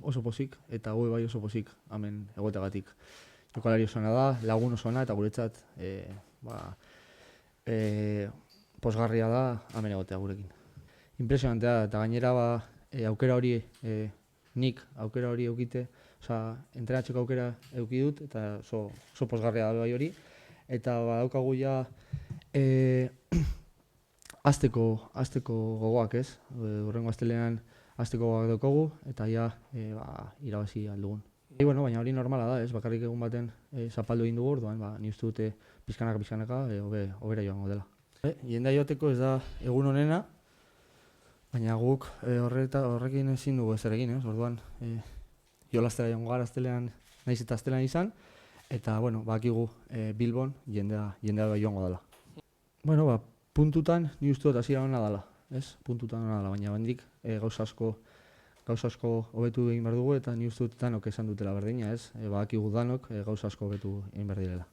Oso pozik, eta gu bai oso pozik hemen egoteagatik. Jokalari oso ona da, lagun oso ona, eta guretzat pozgarria da hemen egotea gurekin. Impresionantea da, eta gainera aukera hori, nik aukera hori eukite, entrenatzeko aukera euki dut, eta oso pozgarria da bai hori. Eta daukagu ja azteko gogoak, ez? Hurrengo astelehenean azteko gogoak daukagu, eta ja irabazi aldugun. Baina hori normala da, ez? Bakarrik egun baten zapaldu egin dugu, orduan ni uste dute pizkanaka hobera joango dela. Jendea joateko ez da egun honena, baina guk horrekin ezin dugu ezer egin, ez? Orduan jolastera joango gara astelehean, nahiz eta astelehean izan, eta badakigu Bilbon jendea joango dela. Puntutan ni uste dut hasiera ona dela, ez? Puntutan ona dela, baina bandik gauza asko hobetu egin behar dugu, eta ni uste dut danok esan dutela berdina, ez? Badakigu danok gauza asko hobetu egin behar direla.